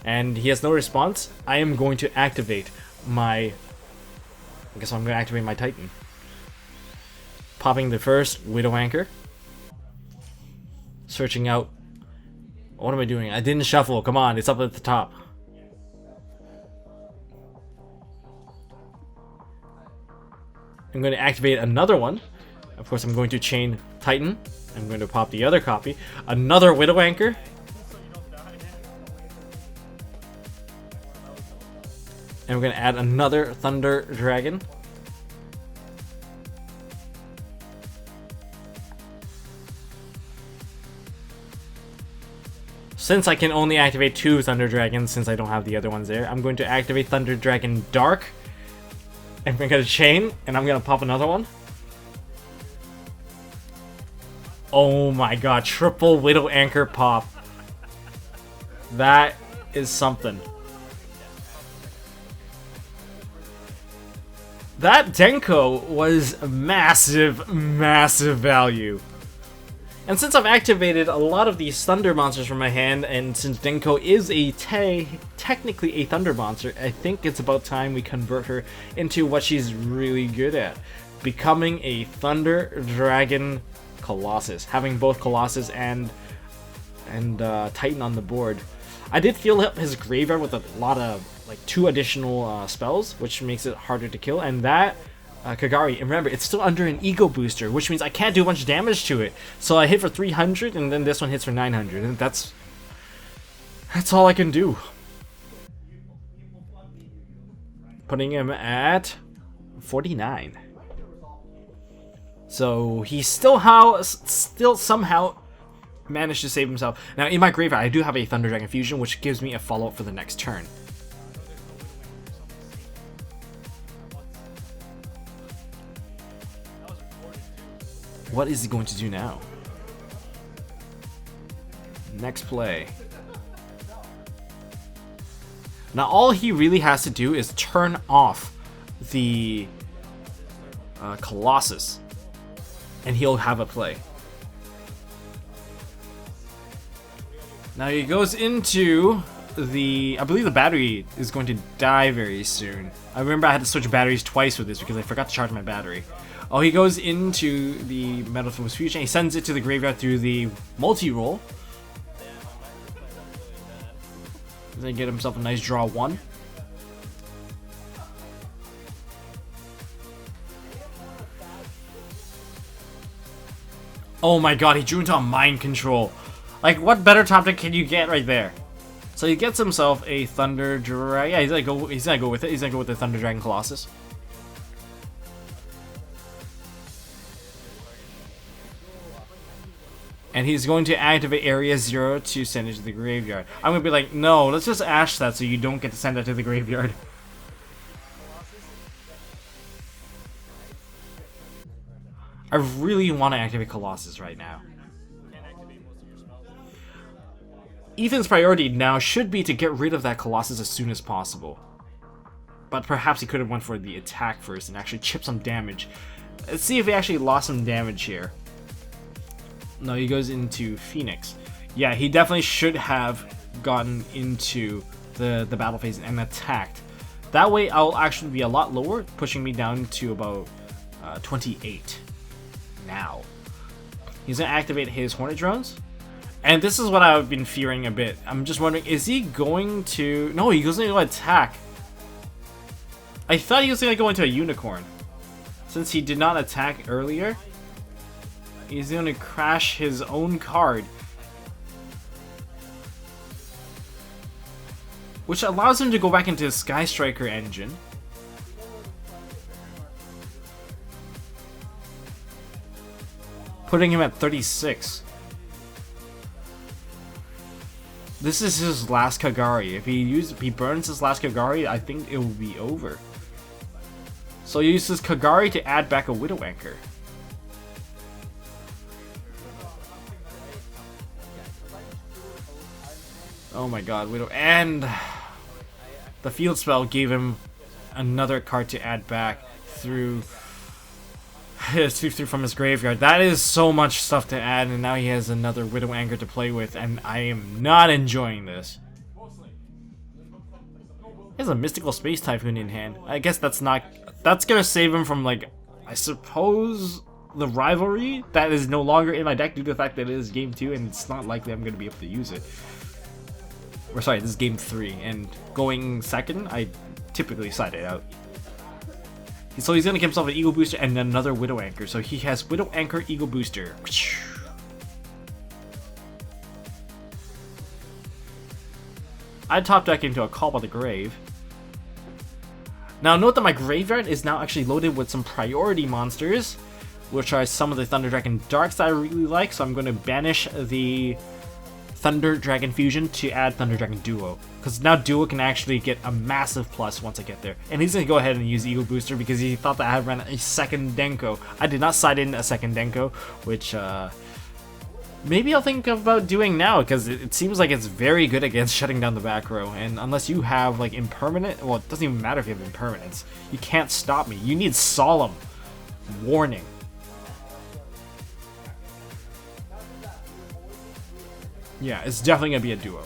and he has no response. I am going to activate my. I guess I'm going to activate my Titan. Popping the first Widow Anchor. Searching out. What am I doing? I didn't shuffle. Come on, it's up at the top. I'm going to activate another one. Of course, I'm going to chain Titan. I'm going to pop the other copy. Another Widow Anchor. And we're going to add another Thunder Dragon. Since I can only activate 2 Thunder Dragons, since I don't have the other ones there, I'm going to activate Thunder Dragon Dark. And we're going to chain, and I'm going to pop another one. Oh my god, triple Widow Anchor pop. That is something. That Denko was massive, massive value. And since I've activated a lot of these Thunder monsters from my hand, and since Denko is technically a Thunder monster, I think it's about time we convert her into what she's really good at. Becoming a Thunder Dragon Colossus. Having both Colossus and Titan on the board. I did fill up his graveyard with a lot of, like, 2 additional spells, which makes it harder to kill, and that Kagari, and remember, it's still under an ego booster, which means I can't do much damage to it. So I hit for 300, and then this one hits for 900, and that's all I can do. Putting him at 49. So he still somehow managed to save himself. Now in my graveyard, I do have a Thunder Dragon Fusion, which gives me a follow-up for the next turn. What is he going to do now? Next play. Now all he really has to do is turn off the Colossus, and he'll have a play. Now he goes into I believe the battery is going to die very soon. I remember I had to switch batteries twice with this because I forgot to charge my battery. Oh, he goes into the Metal Focus Fusion. He sends it to the graveyard through the multi-roll. Then get himself a nice draw 1. Oh my god, he drew into a Mind Control. Like, what better top deck can you get right there? So he gets himself a Thunder Dragon. Yeah, he's gonna go with it. He's gonna go with the Thunder Dragon Colossus. And he's going to activate Area 0 to send it to the graveyard. I'm going to be like, no, let's just Ash that so you don't get to send that to the graveyard. I really want to activate Colossus right now. Ethan's priority now should be to get rid of that Colossus as soon as possible. But perhaps he could have went for the attack first and actually chip some damage. Let's see if he actually lost some damage here. No, he goes into Phoenix. Yeah, he definitely should have gotten into the battle phase and attacked. That way, I'll actually be a lot lower, pushing me down to about 28. now. He's gonna activate his Hornet drones. And this is what I've been fearing a bit. I'm just wondering, is he going to... No, he goes into attack. I thought he was gonna go into a unicorn. Since he did not attack earlier, he's gonna crash his own card. Which allows him to go back into his Sky Striker engine. Putting him at 36. This is his last Kagari. If he burns his last Kagari, I think it will be over. So he uses Kagari to add back a Widow Anchor. Oh my god, Widow. And the field spell gave him another card to add back through from his graveyard. That is so much stuff to add, and now he has another Widow Anchor to play with, and I am not enjoying this. He has a Mystical Space Typhoon in hand. I guess that's gonna save him from, like, I suppose, the rivalry that is no longer in my deck due to the fact that it is game 2 and it's not likely I'm gonna be able to use it. Or sorry, this is game 3, and going second, I typically side it out. So he's gonna give himself an Eagle Booster and then another Widow Anchor. So he has Widow Anchor, Eagle Booster. I top deck into a Call by the Grave. Now note that my graveyard is now actually loaded with some priority monsters, which are some of the Thunder Dragon Darks that I really like. So I'm going to banish the Thunder Dragon Fusion to add Thunder Dragon Duo, because now Duo can actually get a massive plus once I get there. And he's going to go ahead and use Eagle Booster because he thought that I had ran a second Denko. I did not side in a second Denko, which maybe I'll think about doing now, because it seems like it's very good against shutting down the back row. And unless you have like impermanent, well, it doesn't even matter if you have impermanence. You can't stop me. You need Solemn Warning. Yeah, it's definitely going to be a Duo.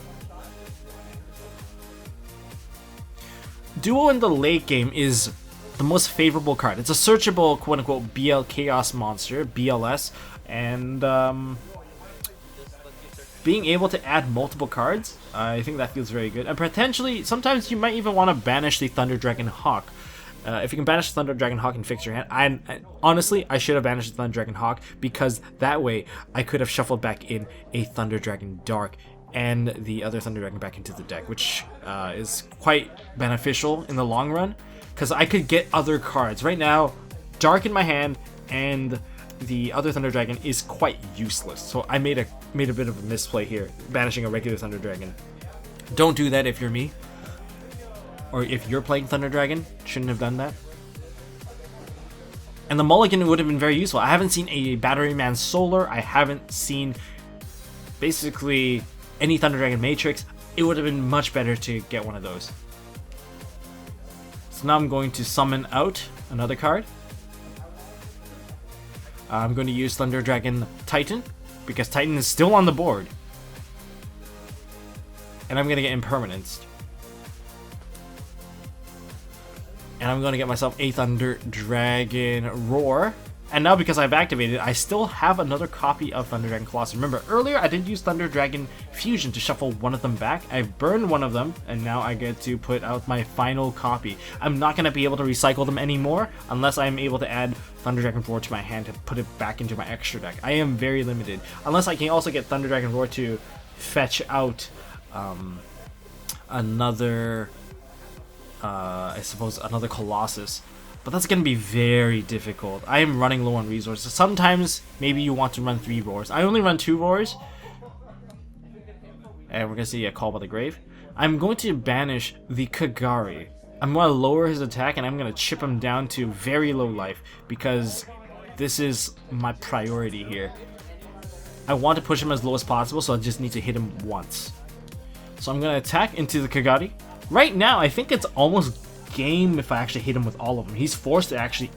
Duo in the late game is the most favorable card. It's a searchable quote-unquote BL Chaos monster, BLS, and being able to add multiple cards, I think that feels very good. And potentially, sometimes you might even want to banish the Thunder Dragon Hawk. If you can banish the Thunder Dragon Hawk and fix your hand, honestly, I should have banished the Thunder Dragon Hawk, because that way I could have shuffled back in a Thunder Dragon Dark and the other Thunder Dragon back into the deck, which is quite beneficial in the long run, because I could get other cards. Right now, Dark in my hand and the other Thunder Dragon is quite useless, so I made a bit of a misplay here, banishing a regular Thunder Dragon. Don't do that if you're me. Or if you're playing Thunder Dragon, shouldn't have done that. And the mulligan would have been very useful. I haven't seen a Batteryman Solar. I haven't seen basically any Thunder Dragon Matrix. It would have been much better to get one of those. So now I'm going to summon out another card. I'm going to use Thunder Dragon Titan, because Titan is still on the board. And I'm going to get Impermanenced. And I'm going to get myself a Thunder Dragon Roar. And now because I've activated it, I still have another copy of Thunder Dragon Colossus. Remember, earlier I did use Thunder Dragon Fusion to shuffle one of them back. I've burned one of them, and now I get to put out my final copy. I'm not going to be able to recycle them anymore unless I'm able to add Thunder Dragon Roar to my hand to put it back into my extra deck. I am very limited. Unless I can also get Thunder Dragon Roar to fetch out another... I suppose another Colossus, but that's gonna be very difficult. I am running low on resources. Sometimes maybe you want to run 3 roars. I only run 2 roars, and we're gonna see a Call by the Grave. I'm going to banish the Kagari. I'm gonna lower his attack, and I'm gonna chip him down to very low life, because this is my priority here. I want to push him as low as possible, so I just need to hit him once. So I'm gonna attack into the Kagari. Right now, I think it's almost game if I actually hit him with all of them. He's forced to actually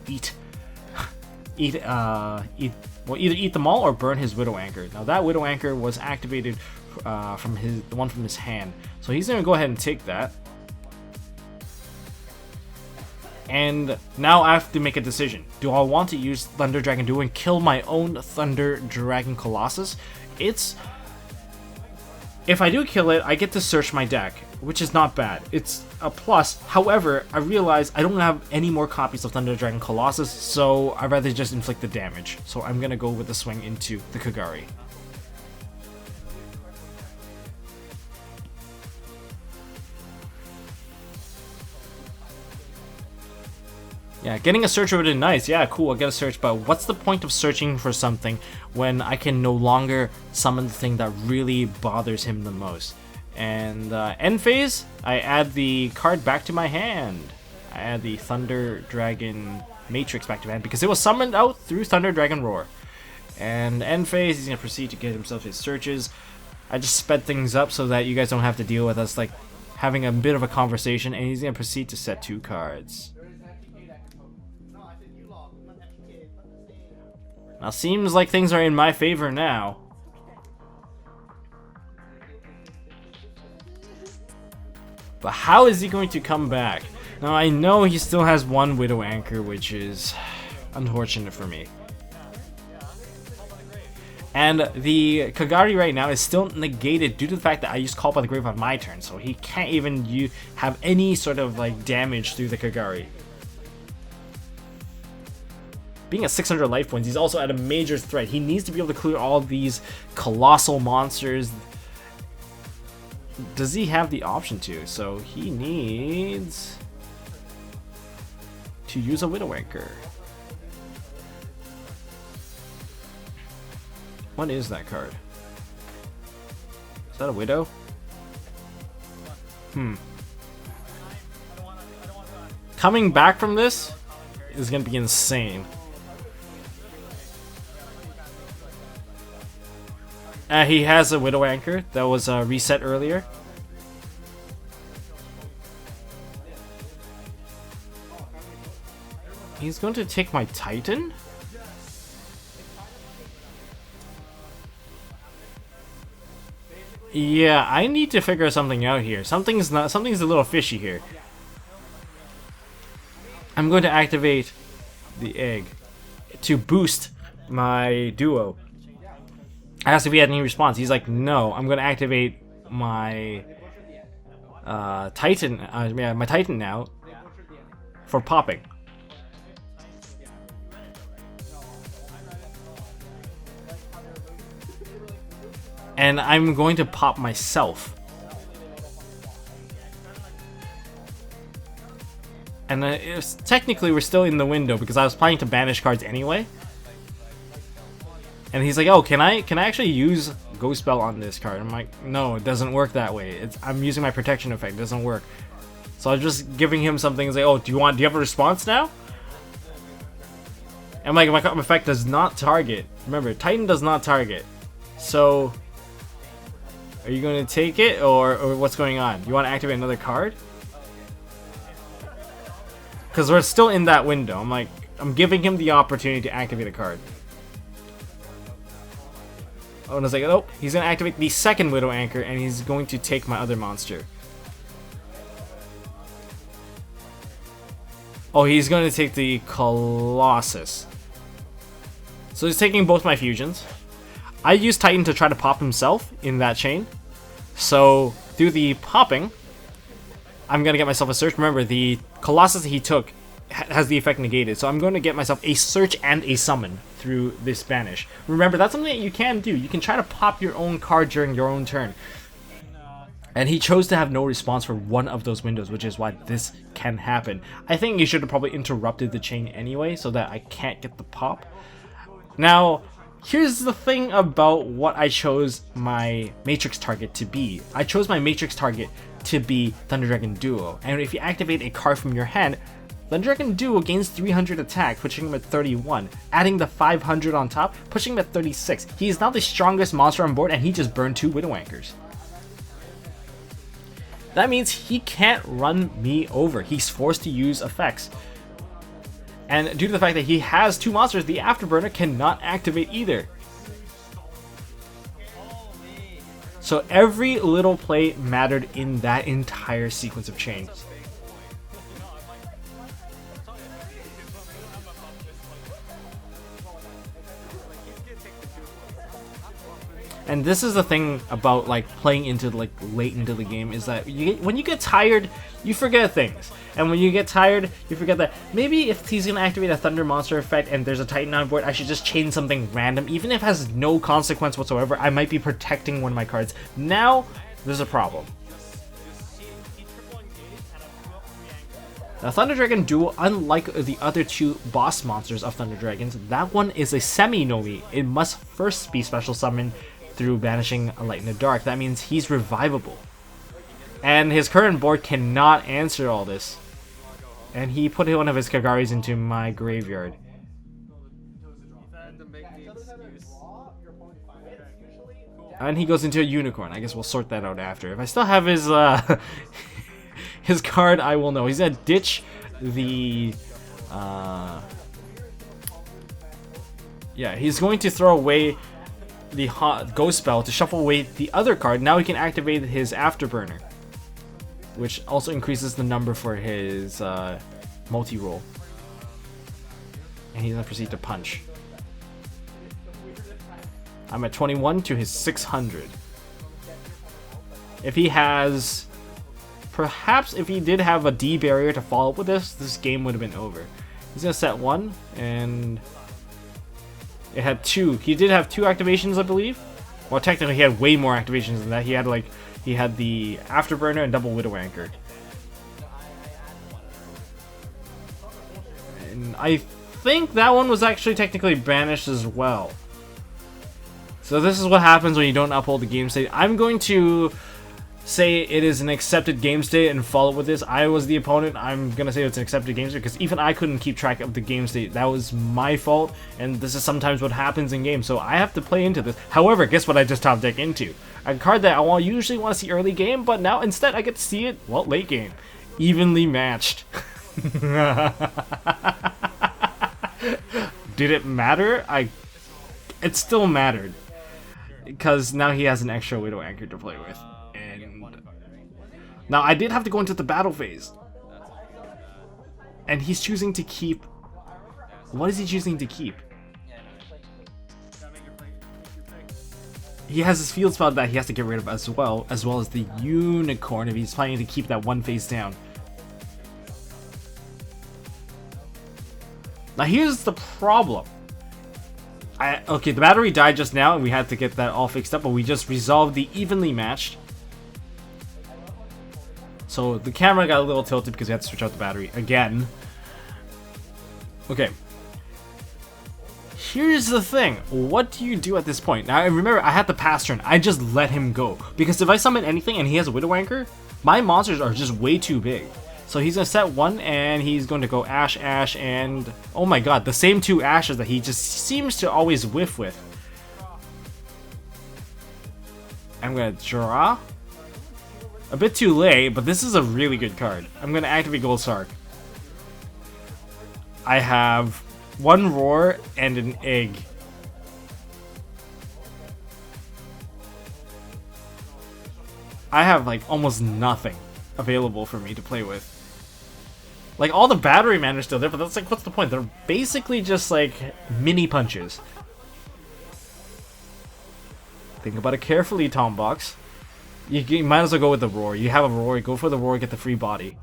well, either eat them all or burn his Widow Anchor. Now that Widow Anchor was activated from the one from his hand, so he's gonna go ahead and take that. And now I have to make a decision. Do I want to use Thunder Dragon Duo and kill my own Thunder Dragon Colossus? If I do kill it, I get to search my deck, which is not bad. It's a plus. However, I realize I don't have any more copies of Thunder Dragon Colossus, so I'd rather just inflict the damage. So I'm gonna go with the swing into the Kagari. Yeah, getting a search would have been nice. Yeah, cool, I get a search, but what's the point of searching for something when I can no longer summon the thing that really bothers him the most? And end phase, I add the card back to my hand. I add the Thunder Dragon Matrix back to my hand because it was summoned out through Thunder Dragon Roar. And end phase, he's going to proceed to get himself his searches. I just sped things up so that you guys don't have to deal with us like having a bit of a conversation, and he's going to proceed to set 2 cards. Now, seems like things are in my favor now. But how is he going to come back? Now, I know he still has 1 Widow Anchor, which is unfortunate for me. And the Kagari right now is still negated due to the fact that I used Call by the Grave on my turn, so he can't even have any sort of like damage through the Kagari. Being at 600 life points, he's also at a major threat. He needs to be able to clear all of these colossal monsters. Does he have the option to? So he needs to use a Widow Anchor. What is that card? Is that a Widow? Coming back from this is going to be insane. He has a Widow Anchor that was reset earlier. He's going to take my Titan? Yeah, I need to figure something out here. Something's a little fishy here. I'm going to activate the egg to boost my duo. I asked if he had any response. He's like, no, I'm going to activate my Titan, my Titan now for popping. And I'm going to pop myself. And technically we're still in the window because I was planning to banish cards anyway. And he's like, oh, can I actually use Ghost Spell on this card? I'm like, no, it doesn't work that way. I'm using my protection effect. It doesn't work. So I was just giving him something. He's like, oh, do you have a response now? And like, my effect does not target. Remember, Titan does not target. So, are you going to take it or what's going on? You want to activate another card? Because we're still in that window. I'm giving him the opportunity to activate a card. Oh, and I was like, oh, he's going to activate the second Widow Anchor, and he's going to take my other monster. Oh, he's going to take the Colossus. So he's taking both my fusions. I used Titan to try to pop himself in that chain. So, through the popping, I'm going to get myself a search. Remember, the Colossus that he took has the effect negated. So I'm going to get myself a search and a summon through this banish. Remember, that's something that you can do. You can try to pop your own card during your own turn. And he chose to have no response for one of those windows, which is why this can happen. I think you should have probably interrupted the chain anyway so that I can't get the pop. Now, here's the thing about what I chose my Matrix target to be. I chose my Matrix target to be Thunder Dragon Duo. And if you activate a card from your hand, Thunder Dragon Duo gains 300 attack, pushing him at 31. Adding the 500 on top, pushing him at 36. He is now the strongest monster on board, and he just burned 2 Widow Anchors. That means he can't run me over. He's forced to use effects. And due to the fact that he has 2 monsters, the Afterburner cannot activate either. So every little play mattered in that entire sequence of chains. And this is the thing about like playing into like late into the game, is that when you get tired, you forget things. And when you get tired, you forget that maybe if he's gonna activate a Thunder Monster effect and there's a Titan on board, I should just chain something random, even if it has no consequence whatsoever. I might be protecting one of my cards. Now there's a problem. Now, Thunder Dragon Duo, unlike the other two boss monsters of Thunder Dragons, that one is a semi-Nomi. It must first be special summoned through banishing a Light in the Dark. That means he's revivable. And his current board cannot answer all this. And he put one of his Kagaris into my graveyard. And he goes into a Unicorn. I guess we'll sort that out after. If I still have his his card, I will know. He's gonna ditch the yeah, he's going to throw away the Ghost Spell to shuffle away the other card. Now he can activate his Afterburner, which also increases the number for his multi-roll. And he's gonna proceed to punch. I'm at 21 to his 600. If he has... Perhaps if he did have a D barrier to follow up with this game would have been over. He's gonna set one, and it had two. He did have two activations, I believe. Well, technically he had way more activations than that. He had the Afterburner and double Widow Anchor. And I think that one was actually technically banished as well. So this is what happens when you don't uphold the game state. I'm going to say it is an accepted game state and follow up with this. I was the opponent. I'm gonna say it's an accepted game state because even I couldn't keep track of the game state. That was my fault, and this is sometimes what happens in games, so I have to play into this. However, guess what I just top deck into? A card that I usually want to see early game, but now instead I get to see it, well, late game. Evenly matched. Did it matter? It still mattered, because now he has an extra Widow Anchor to play with. Now, I did have to go into the battle phase. And he's choosing to keep... What is he choosing to keep? He has his field spell that he has to get rid of as well as the Unicorn if he's planning to keep that one face down. Now, here's the problem. Okay, the battery died just now and we had to get that all fixed up, but we just resolved the evenly matched. So the camera got a little tilted because we had to switch out the battery again. Okay. Here's the thing. What do you do at this point? Now remember, I had the pass turn. I just let him go. Because if I summon anything and he has a Widow Anchor, my monsters are just way too big. So he's going to set one and he's going to go Ash, Ash, and... Oh my god, the same two Ashes that he just seems to always whiff with. I'm going to draw. A bit too late, but this is a really good card. I'm going to activate Gold Sark. I have one Roar and an Egg. I have like almost nothing available for me to play with. Like all the battery mana is still there, but that's like, what's the point? They're basically just like mini punches. Think about it carefully, Tombox. You might as well go with the Roar. You have a Roar, go for the Roar, get the free body.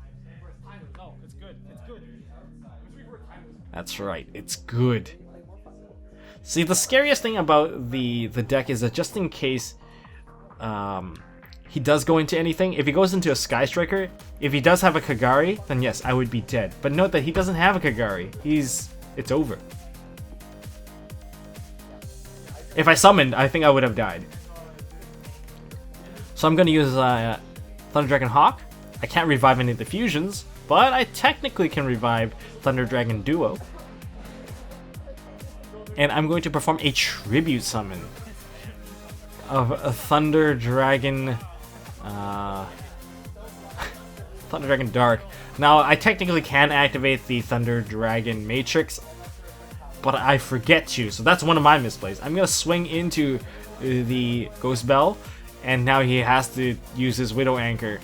That's right, it's good. See, the scariest thing about the deck is that just in case he does go into anything, if he goes into a Sky Striker, if he does have a Kagari, then yes, I would be dead. But note that he doesn't have a Kagari. It's over. If I summoned, I think I would have died. So I'm going to use Thunder Dragon Hawk. I can't revive any of the fusions, but I technically can revive Thunder Dragon Duo. And I'm going to perform a tribute summon of a Thunder Dragon... Thunder Dragon Dark. Now, I technically can activate the Thunder Dragon Matrix, but I forget to, so that's one of my misplays. I'm going to swing into the Ghost Bell, and now he has to use his Widow Anchor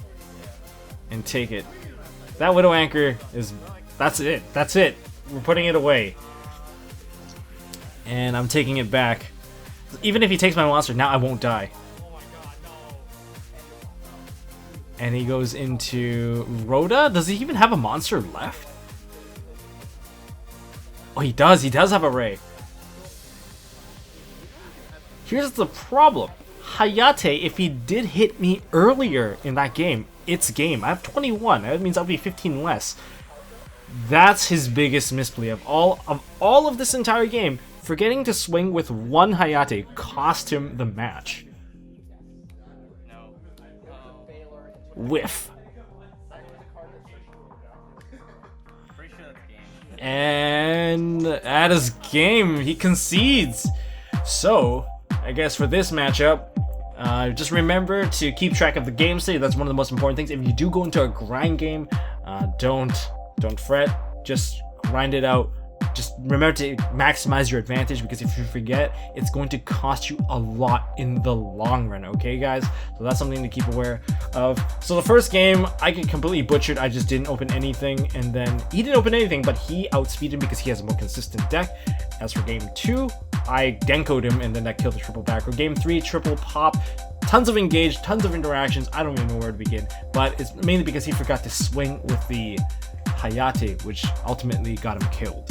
and take it. That Widow Anchor is... That's it. That's it. We're putting it away. And I'm taking it back. Even if he takes my monster, now I won't die. And he goes into Rhoda. Does he even have a monster left? Oh, he does. He does have a Ray. Here's the problem. Hayate, if he did hit me earlier in that game, it's game. I have 21. That means I'll be 15 less. That's his biggest misplay of all of this entire game. Forgetting to swing with one Hayate cost him the match. Whiff. And that is game. He concedes. So, I guess for this matchup, just remember to keep track of the game state. That's one of the most important things. If you do go into a grind game, don't fret. Just grind it out. Just remember to maximize your advantage, because if you forget, it's going to cost you a lot in the long run, okay guys? So that's something to keep aware of. So the first game, I get completely butchered. I just didn't open anything, and then he didn't open anything, but he outspeeded him because he has a more consistent deck. As for game 2, I Genko'd him, and then that killed the triple back. For game 3, triple pop, tons of engage, tons of interactions. I don't even know where to begin, but it's mainly because he forgot to swing with the Hayate, which ultimately got him killed.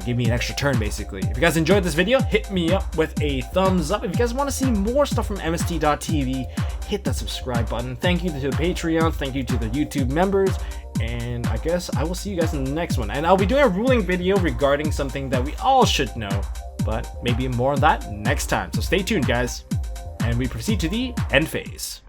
Gave me an extra turn, basically. If you guys enjoyed this video, hit me up with a thumbs up. If you guys want to see more stuff from MST.TV, hit that subscribe button. Thank you to the Patreons, thank you to the YouTube members, and I guess I will see you guys in the next one. And I'll be doing a ruling video regarding something that we all should know, but maybe more on that next time. So stay tuned, guys, and we proceed to the end phase.